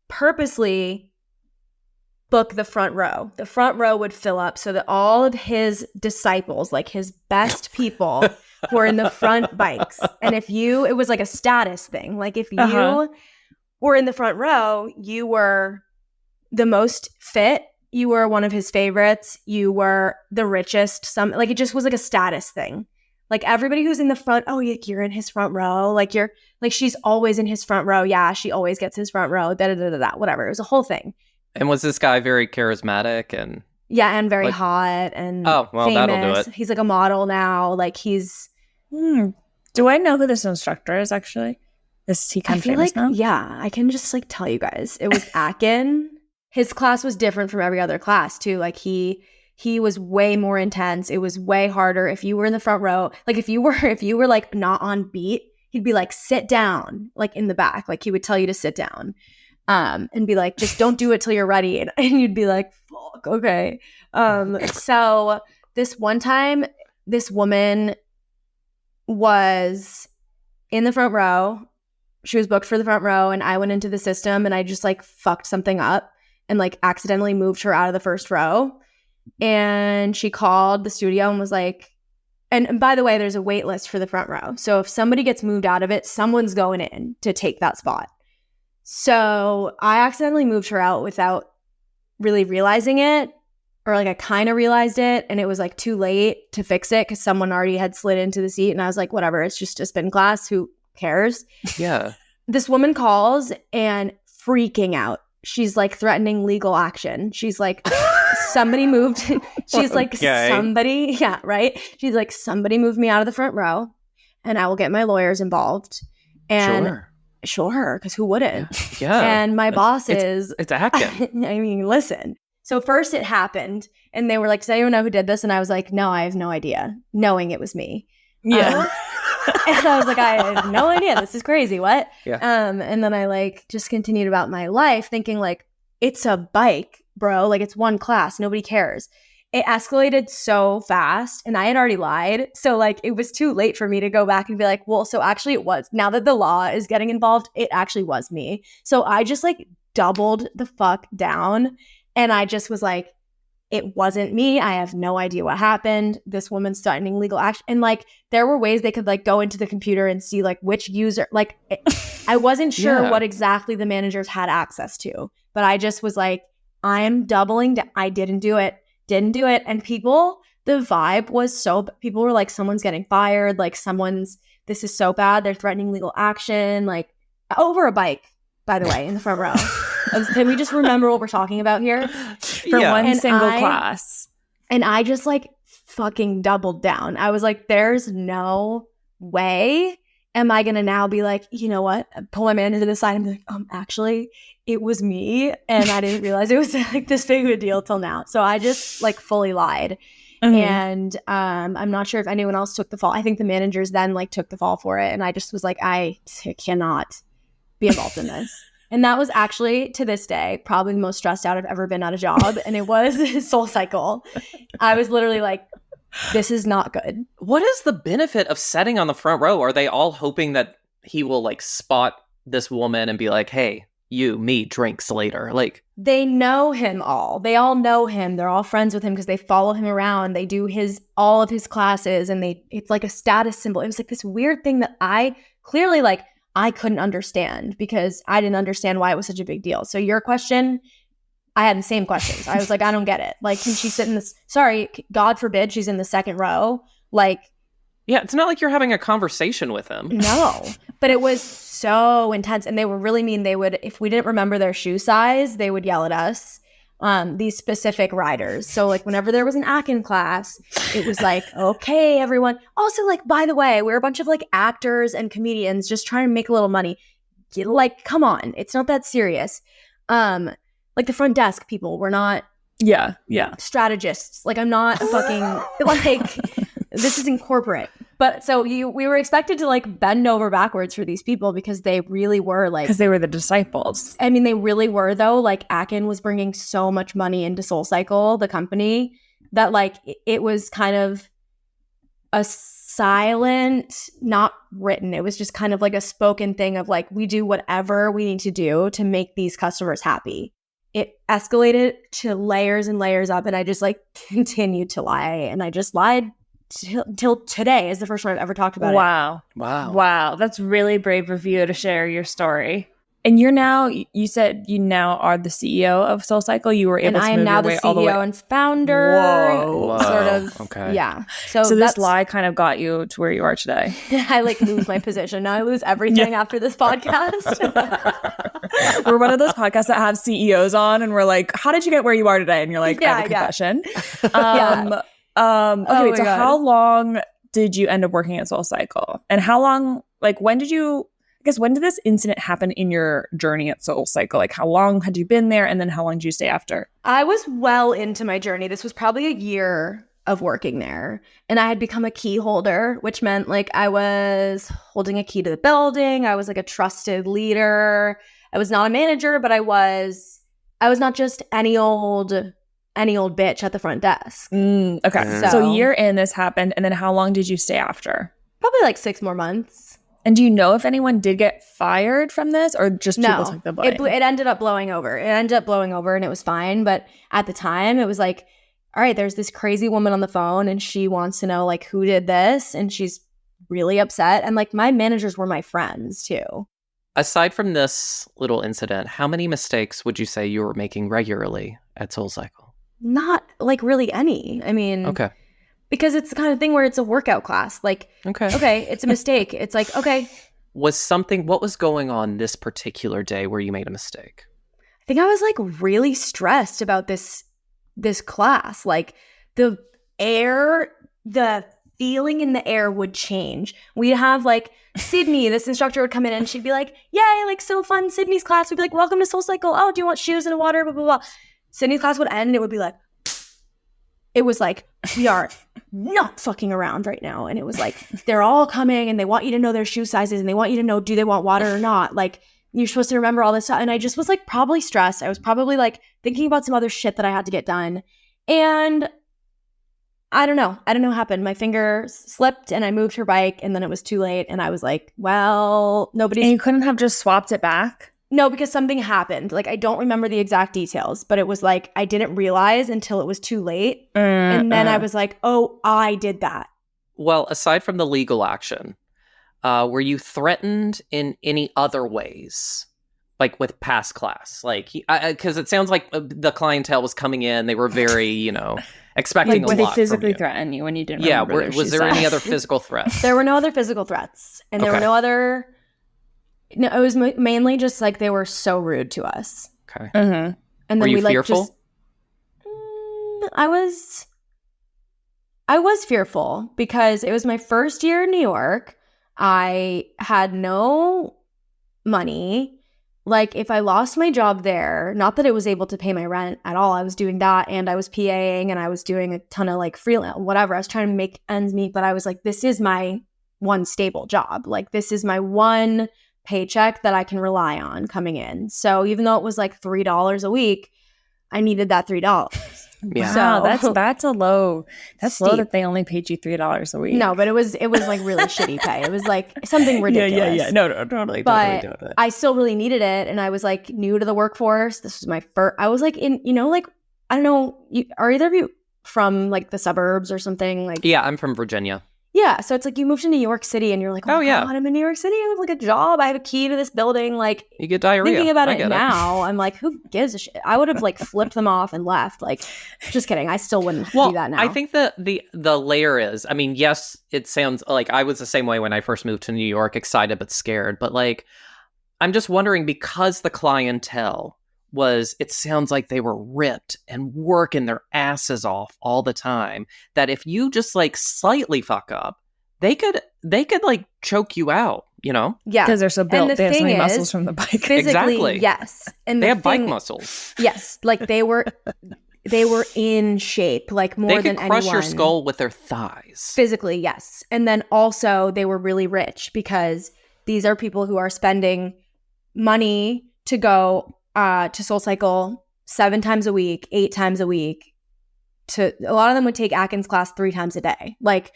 [SPEAKER 1] purposely book the front row. The front row would fill up so that all of his disciples, his best people, were in the front bikes. And it was a status thing. If you were in the front row, you were the most fit. You were one of his favorites. You were the richest. It just was a status thing. Everybody who's in the front, oh, you're in his front row. She's always in his front row. Yeah, she always gets his front row. Whatever. It was a whole thing.
[SPEAKER 3] And was this guy very charismatic and?
[SPEAKER 1] Yeah, and very hot and
[SPEAKER 3] famous. That'll do it.
[SPEAKER 1] He's a model now. He's.
[SPEAKER 2] Do I know who this instructor is actually? Is he kind of famous now?
[SPEAKER 1] Yeah, I can just tell you guys. It was Akin. His class was different from every other class too. He was way more intense. It was way harder. If you were in the front row, if you were not on beat, he'd be sit down, in the back. He would tell you to sit down. And be just don't do it till you're ready. And you'd be fuck, okay. So this one time, this woman was in the front row. She was booked for the front row, and I went into the system, and I just fucked something up and accidentally moved her out of the first row. And she called the studio and was and by the way, there's a wait list for the front row. So if somebody gets moved out of it, someone's going in to take that spot. So I accidentally moved her out without really realizing it, or I kind of realized it, and it was too late to fix it because someone already had slid into the seat, and I was whatever, it's just a spin class, who cares?
[SPEAKER 3] Yeah.
[SPEAKER 1] This woman calls and freaking out. She's threatening legal action. She's somebody moved. She's
[SPEAKER 3] Okay.
[SPEAKER 1] Somebody, yeah, right? She's somebody moved me out of the front row, and I will get my lawyers involved. And Sure, because who wouldn't?
[SPEAKER 3] Yeah.
[SPEAKER 1] And my boss is...
[SPEAKER 3] It's Akin.
[SPEAKER 1] I mean, listen. So first it happened, and they were does anyone know who did this? And I was no, I have no idea, knowing it was me.
[SPEAKER 2] Yeah.
[SPEAKER 1] And I was I have no idea. This is crazy. What?
[SPEAKER 3] Yeah.
[SPEAKER 1] And then I just continued about my life thinking it's a bike, bro. It's one class. Nobody cares. It escalated so fast, and I had already lied. So it was too late for me to go back and be well, so actually it was. Now that the law is getting involved, it actually was me. So I just doubled the fuck down, and I just was it wasn't me. I have no idea what happened. This woman's threatening legal action. And there were ways they could go into the computer and see which user, I wasn't sure what exactly the managers had access to, but I just was I am doubling down. I didn't do it. And people, the vibe was people were someone's getting fired. This is so bad. They're threatening legal action, over a bike, by the way, in the front row. Can we just remember what we're talking about here?
[SPEAKER 2] For one single class.
[SPEAKER 1] And I just fucking doubled down. I was there's no way am I going to now be you know what? Pull my manager to the side and be actually, it was me. And I didn't realize it was this big of a deal till now. So I just fully lied. Mm-hmm. And I'm not sure if anyone else took the fall. I think the managers then took the fall for it. And I just was I cannot be involved in this. And that was actually, to this day, probably the most stressed out I've ever been at a job. And it was SoulCycle. I was literally like, this is not good.
[SPEAKER 3] What is the benefit of setting on the front row? Are they all hoping that he will like spot this woman and be like, hey, you, me, drinks later? Like,
[SPEAKER 1] they know him all. They all know him. They're all friends with him because they follow him around. They do all of his classes, and it's like a status symbol. It was like this weird thing that I clearly like I couldn't understand because I didn't understand why it was such a big deal. So your question, I had the same questions. I was like, I don't get it. Like, can she sit in this? Sorry, God forbid she's in the second row. Like,
[SPEAKER 3] yeah, it's not like you're having a conversation with him.
[SPEAKER 1] No, but it was so intense, and they were really mean. They would, if we didn't remember their shoe size, they would yell at us. These specific riders. So like whenever there was an Akin class, it was like, okay, everyone. Also, like, by the way, we're a bunch of like actors and comedians just trying to make a little money. Like, come on, it's not that serious. Like the front desk people, we're not strategists. Like, I'm not fucking like this isn't corporate. But so we were expected to like bend over backwards for these people because they really were like,
[SPEAKER 2] because they were the disciples.
[SPEAKER 1] I mean, they really were though. Like Akin was bringing so much money into SoulCycle, the company, that like it was kind of a silent, not written. It was just kind of like a spoken thing of like, we do whatever we need to do to make these customers happy. It escalated to layers and layers up, and I just like continued to lie, and I just lied till today is the first time I've ever talked about it.
[SPEAKER 2] Wow. That's really brave of you to share your story. And you said you now are the CEO of SoulCycle. You were able to move your way all the way.
[SPEAKER 1] And I am now the CEO and founder.
[SPEAKER 3] Whoa.
[SPEAKER 1] Sort of.
[SPEAKER 3] Okay.
[SPEAKER 1] Yeah.
[SPEAKER 2] So this lie kind of got you to where you are today.
[SPEAKER 1] I like lose my position. Now I lose everything after this podcast.
[SPEAKER 2] We're one of those podcasts that have CEOs on, and we're like, how did you get where you are today? And you're like, I have a confession. Okay, so how long did you end up working at SoulCycle? And how long, like, when did this incident happen in your journey at SoulCycle? Like, how long had you been there? And then how long did you stay after?
[SPEAKER 1] I was well into my journey. This was probably a year of working there. And I had become a key holder, which meant like I was holding a key to the building. I was like a trusted leader. I was not a manager, but I was not just any old bitch at the front desk.
[SPEAKER 2] Okay. So a year in, this happened. And then how long did you stay after?
[SPEAKER 1] Probably like 6 more months.
[SPEAKER 2] And do you know if anyone did get fired from this, or just people took the blame?
[SPEAKER 1] It ended up blowing over. And it was fine. But at the time, it was like, all right, there's this crazy woman on the phone and she wants to know like who did this. And she's really upset. And like my managers were my friends too.
[SPEAKER 3] Aside from this little incident, how many mistakes would you say you were making regularly at SoulCycle?
[SPEAKER 1] Not like really any. I mean,
[SPEAKER 3] okay,
[SPEAKER 1] because it's the kind of thing where it's a workout class. Like, okay, it's a mistake. It's like, okay.
[SPEAKER 3] What was going on this particular day where you made a mistake?
[SPEAKER 1] I think I was like really stressed about this class. Like the feeling in the air would change. We'd have like Sydney, this instructor would come in and she'd be like, yay, like so fun, Sydney's class. We'd be like, welcome to SoulCycle. Oh, do you want shoes and a water? Blah, blah, blah. Sydney's class would end and it would be like, it was like, we are not fucking around right now. And it was like, they're all coming and they want you to know their shoe sizes and they want you to know, do they want water or not? Like, you're supposed to remember all this stuff. And I just was like probably stressed. I was probably like thinking about some other shit that I had to get done. And I don't know what happened. My finger slipped and I moved her bike and then it was too late. And I was like, well, nobody's...
[SPEAKER 2] And you couldn't have just swapped it back?
[SPEAKER 1] No, because something happened. Like, I don't remember the exact details, but it was like, I didn't realize until it was too late. And then I was like, oh, I did that.
[SPEAKER 3] Well, aside from the legal action, were you threatened in any other ways? Like with past class? Like, because it sounds like the clientele was coming in. They were very, expecting
[SPEAKER 2] like,
[SPEAKER 3] a lot.
[SPEAKER 2] Were they physically threaten you when you didn't remember their
[SPEAKER 3] was there any other physical threats?
[SPEAKER 1] There were no other physical threats. And there were no other... No, it was mainly just like they were so rude to us.
[SPEAKER 3] Okay.
[SPEAKER 1] And then
[SPEAKER 3] were you fearful?
[SPEAKER 1] I was fearful because it was my first year in New York. I had no money. Like, if I lost my job there, not that it was able to pay my rent at all. I was doing that and I was PAing and I was doing a ton of like freelance, whatever. I was trying to make ends meet, but I was like, this is my one stable job. Like, this is my one paycheck that I can rely on coming in. So even though it was like $3 a week, I needed that $3.
[SPEAKER 3] Yeah.
[SPEAKER 2] Wow,
[SPEAKER 1] So
[SPEAKER 2] that's a low. That's low
[SPEAKER 1] steep.
[SPEAKER 2] that they only paid you $3 a week.
[SPEAKER 1] No, but it was like really shitty pay. It was like something ridiculous.
[SPEAKER 2] Yeah. No, totally,
[SPEAKER 1] But
[SPEAKER 2] totally.
[SPEAKER 1] I still really needed it, and I was like new to the workforce. This was my first. I was like in, like I don't know. Are either of you from like the suburbs or something? Like
[SPEAKER 3] Yeah, I'm from Virginia.
[SPEAKER 1] yeah, so it's like you moved to New York City, and you're like, oh my
[SPEAKER 3] yeah.
[SPEAKER 1] God, I'm in New York City. I have like a job. I have a key to this building. Like
[SPEAKER 3] You get diarrhea.
[SPEAKER 1] thinking about
[SPEAKER 3] I
[SPEAKER 1] it
[SPEAKER 3] get
[SPEAKER 1] now, I'm like, who gives a shit? I would have like flipped them off and left. Like, just kidding. I still wouldn't do that now.
[SPEAKER 3] I think the layer is, I mean, yes, it sounds like I was the same way when I first moved to New York, excited but scared. But like, I'm just wondering, because the clientele it sounds like they were ripped and working their asses off all the time, that if you just like slightly fuck up, they could like choke you out, Yeah.
[SPEAKER 2] Because they're so built. They have so many muscles from the bike.
[SPEAKER 1] Physically,
[SPEAKER 3] Exactly.
[SPEAKER 1] yes. And
[SPEAKER 3] they have bike muscles.
[SPEAKER 1] Yes. Like they were in shape, like more than anyone.
[SPEAKER 3] They could crush your skull with their thighs.
[SPEAKER 1] Physically, yes. And then also they were really rich because these are people who are spending money to go to SoulCycle 7 times a week, 8 times a week. A lot of them would take Atkins class 3 times a day. Like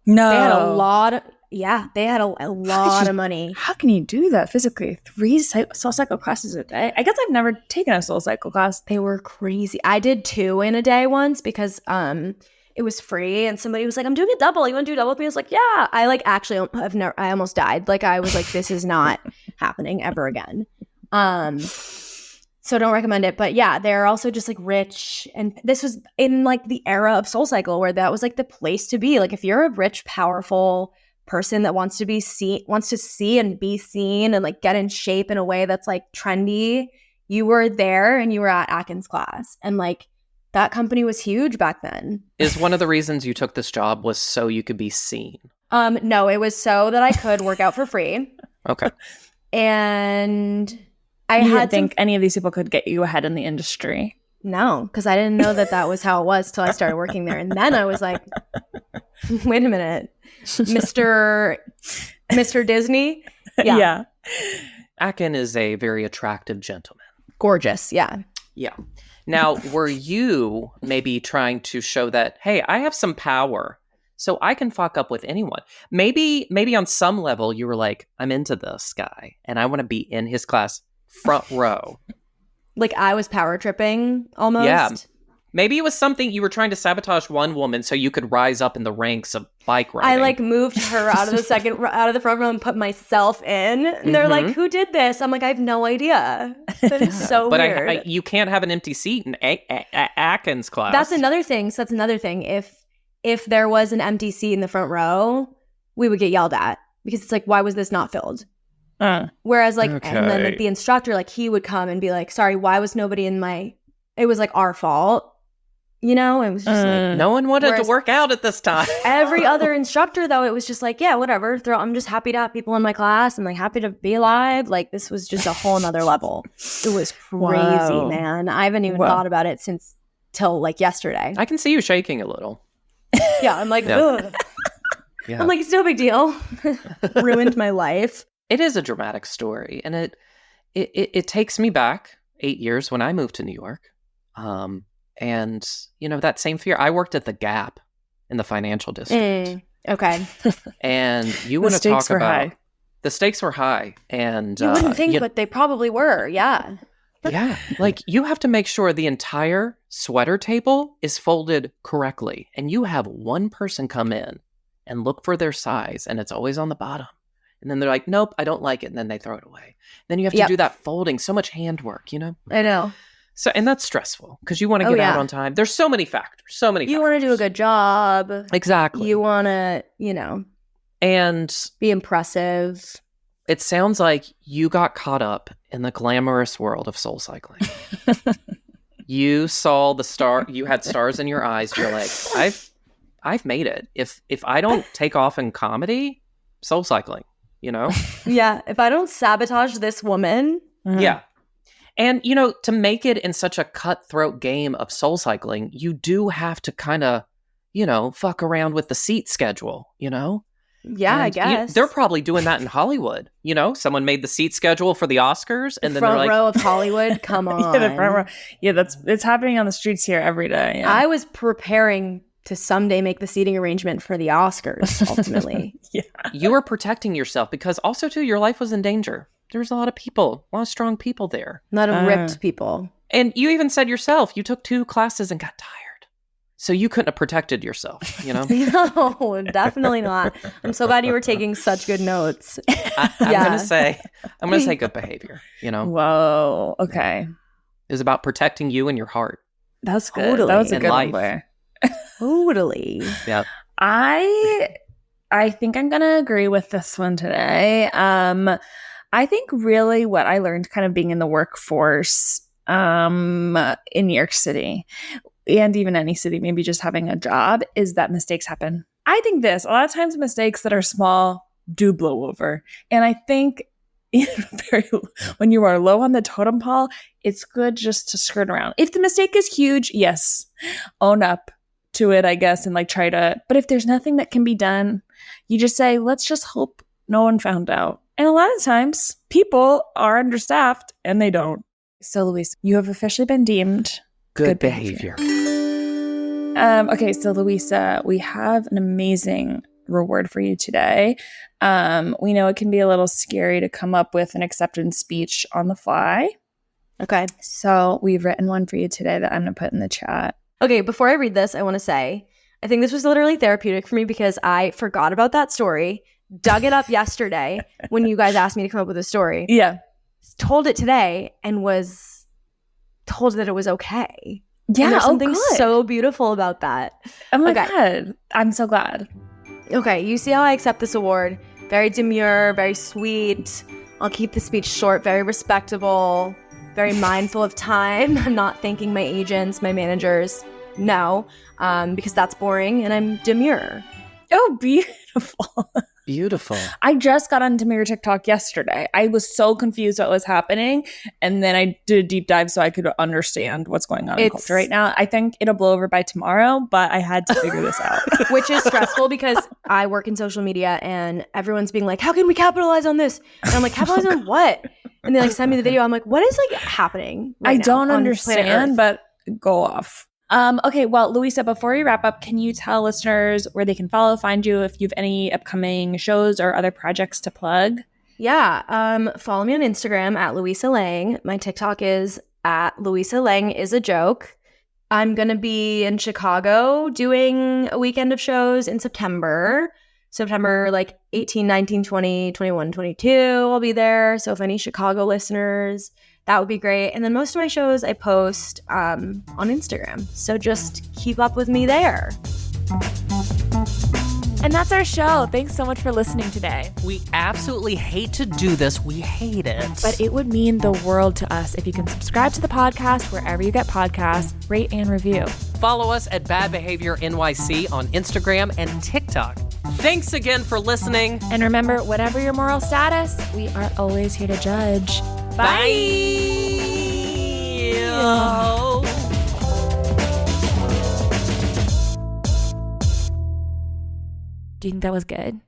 [SPEAKER 2] no,
[SPEAKER 1] they had a lot of a lot of money.
[SPEAKER 2] How can you do that physically? 3 SoulCycle classes a day? I guess I've never taken a SoulCycle class.
[SPEAKER 1] They were crazy. I did 2 in a day once because it was free, and somebody was like, I'm doing a double. You want to do a double with me? I was like, yeah. I like actually I almost died. Like I was like, this is not happening ever again. So don't recommend it. But yeah, they're also just like rich. And this was in like the era of SoulCycle where that was like the place to be. Like if you're a rich, powerful person that wants to see and be seen and like get in shape in a way that's like trendy, you were there and you were at Atkins class. And like that company was huge back then.
[SPEAKER 3] Is one of the reasons you took this job was so you could be seen?
[SPEAKER 1] No, it was so that I could work out for free.
[SPEAKER 3] Okay.
[SPEAKER 1] And
[SPEAKER 2] I didn't think any of these people could get you ahead in the industry.
[SPEAKER 1] No, because I didn't know that was how it was till I started working there. And then I was like, wait a minute, Mr. Disney?
[SPEAKER 2] Yeah.
[SPEAKER 3] Akin is a very attractive gentleman.
[SPEAKER 1] Gorgeous, yeah.
[SPEAKER 3] Yeah. Now, were you maybe trying to show that, hey, I have some power, so I can fuck up with anyone? Maybe on some level you were like, I'm into this guy, and I want to be in his class front row.
[SPEAKER 1] Like I was power tripping almost.
[SPEAKER 3] Yeah. Maybe it was something you were trying to sabotage one woman so you could rise up in the ranks of bike riding.
[SPEAKER 1] I like moved her out of the front row and put myself in. And they're like, who did this? I'm like, I have no idea. That is so weird.
[SPEAKER 3] But you can't have an empty seat in Atkins class.
[SPEAKER 1] That's another thing. So that's another thing. If there was an empty seat in the front row, we would get yelled at because it's like, why was this not filled? Whereas like,
[SPEAKER 3] okay.
[SPEAKER 1] and then like the instructor, like he would come and be like, sorry, why was nobody it was like our fault. It was just like,
[SPEAKER 3] no one wanted to work out at this time.
[SPEAKER 1] Every other instructor though, it was just like, yeah, whatever. I'm just happy to have people in my class. I'm like happy to be alive. Like this was just a whole nother level. It was crazy, man. I haven't even thought about it till like yesterday.
[SPEAKER 3] I can see you shaking a little.
[SPEAKER 1] Yeah, I'm like, ugh.
[SPEAKER 3] Yeah.
[SPEAKER 1] I'm like, it's no big deal. Ruined my life.
[SPEAKER 3] It is a dramatic story, and it takes me back 8 years when I moved to New York. And that same fear. I worked at the Gap in the financial district.
[SPEAKER 1] Okay.
[SPEAKER 3] And you want to talk about the stakes were high, and
[SPEAKER 1] you wouldn't think, but they probably were. Yeah.
[SPEAKER 3] Yeah, like you have to make sure the entire sweater table is folded correctly, and you have one person come in and look for their size, and it's always on the bottom. And then they're like, nope, I don't like it. And then they throw it away. Then you have to do that folding. So much handwork,
[SPEAKER 1] I know.
[SPEAKER 3] So, and that's stressful because you want to get out on time. There's so many factors. You
[SPEAKER 1] want to do a good job.
[SPEAKER 3] Exactly.
[SPEAKER 1] You want to,
[SPEAKER 3] and
[SPEAKER 1] be impressive.
[SPEAKER 3] It sounds like you got caught up in the glamorous world of soul cycling. You saw the star. You had stars in your eyes. You're like, I've made it. If I don't take off in comedy, soul cycling.
[SPEAKER 1] Yeah, if I don't sabotage this woman.
[SPEAKER 3] Yeah. And, to make it in such a cutthroat game of soul cycling, you do have to kind of, fuck around with the seat schedule,
[SPEAKER 1] Yeah, I guess.
[SPEAKER 3] They're probably doing that in Hollywood. You know, someone made the seat schedule for the Oscars, and then
[SPEAKER 1] front
[SPEAKER 3] they're like,
[SPEAKER 1] row of Hollywood. Come on.
[SPEAKER 2] Yeah, the front row. Yeah, it's happening on the streets here every day. Yeah.
[SPEAKER 1] I was preparing to someday make the seating arrangement for the Oscars, ultimately.
[SPEAKER 2] Yeah.
[SPEAKER 3] you were protecting yourself because also, too, your life was in danger. There was a lot of people, a lot of strong people there.
[SPEAKER 1] A lot of ripped people.
[SPEAKER 3] And you even said yourself, you took 2 classes and got tired. So you couldn't have protected yourself, you know?
[SPEAKER 1] No, definitely not. I'm so glad you were taking such good notes.
[SPEAKER 3] I'm gonna say good behavior, you know?
[SPEAKER 2] Whoa. Okay.
[SPEAKER 3] It's about protecting you and your heart.
[SPEAKER 2] That's good.
[SPEAKER 1] Totally.
[SPEAKER 2] That was a
[SPEAKER 3] And
[SPEAKER 2] good
[SPEAKER 3] life.
[SPEAKER 2] one, Blair.
[SPEAKER 1] Totally.
[SPEAKER 3] Yeah.
[SPEAKER 2] I think I'm gonna agree with this one today. I think really what I learned kind of being in the workforce in New York City and even any city, maybe just having a job, is that mistakes happen. I think a lot of times mistakes that are small do blow over. And I think when you are low on the totem pole, it's good just to skirt around. If the mistake is huge, yes, own up to it, I guess, and like try to, but if there's nothing that can be done, you just say, let's just hope no one found out. And a lot of times people are understaffed and they don't. So Luisa, you have officially been deemed
[SPEAKER 3] Good behavior.
[SPEAKER 2] Okay, so Luisa, we have an amazing reward for you today. We know it can be a little scary to come up with an acceptance speech on the fly.
[SPEAKER 1] Okay.
[SPEAKER 2] So we've written one for you today that I'm going to put in the chat.
[SPEAKER 1] Okay, before I read this, I want to say, I think this was literally therapeutic for me because I forgot about that story, dug it up yesterday when you guys asked me to come up with a story.
[SPEAKER 2] Yeah.
[SPEAKER 1] Told it today and was told that it was okay.
[SPEAKER 2] Yeah,
[SPEAKER 1] and there's something
[SPEAKER 2] good.
[SPEAKER 1] so beautiful about that.
[SPEAKER 2] Oh my
[SPEAKER 1] Okay.
[SPEAKER 2] God. I'm so glad.
[SPEAKER 1] Okay, you see how I accept this award? Very demure, very sweet. I'll keep the speech short, very respectable, very mindful of time. I'm not thanking my agents, my managers. No, because that's boring and I'm demure.
[SPEAKER 2] Oh, beautiful.
[SPEAKER 3] Beautiful.
[SPEAKER 2] I just got onto your TikTok yesterday. I was so confused what was happening. And then I did a deep dive so I could understand what's going on in culture right now. I think it'll blow over by tomorrow, but I had to figure this out.
[SPEAKER 1] Which is stressful because I work in social media and everyone's being like, how can we capitalize on this? And I'm like, capitalize on what? And they like send me the video. I'm like, what is like happening right
[SPEAKER 2] I
[SPEAKER 1] now
[SPEAKER 2] don't
[SPEAKER 1] on planet
[SPEAKER 2] understand,
[SPEAKER 1] Earth?
[SPEAKER 2] but go off. Okay, well, Luisa, before we wrap up, can you tell listeners where they can find you, if you have any upcoming shows or other projects to plug?
[SPEAKER 1] Yeah, follow me on Instagram at Luisa Lange. My TikTok is at Luisa Lange is a joke. I'm going to be in Chicago doing a weekend of shows in September like 18, 19, 20, 21, 22. I'll be there. So if any Chicago listeners, that would be great. And then most of my shows I post on Instagram. So just keep up with me there.
[SPEAKER 2] And that's our show. Thanks so much for listening today.
[SPEAKER 3] We absolutely hate to do this. We hate it.
[SPEAKER 2] But it would mean the world to us if you can subscribe to the podcast wherever you get podcasts, rate and review.
[SPEAKER 3] Follow us at Bad Behavior NYC on Instagram and TikTok. Thanks again for listening.
[SPEAKER 2] And remember, whatever your moral status, we are always here to judge.
[SPEAKER 3] Bye.
[SPEAKER 2] Do you think that was good?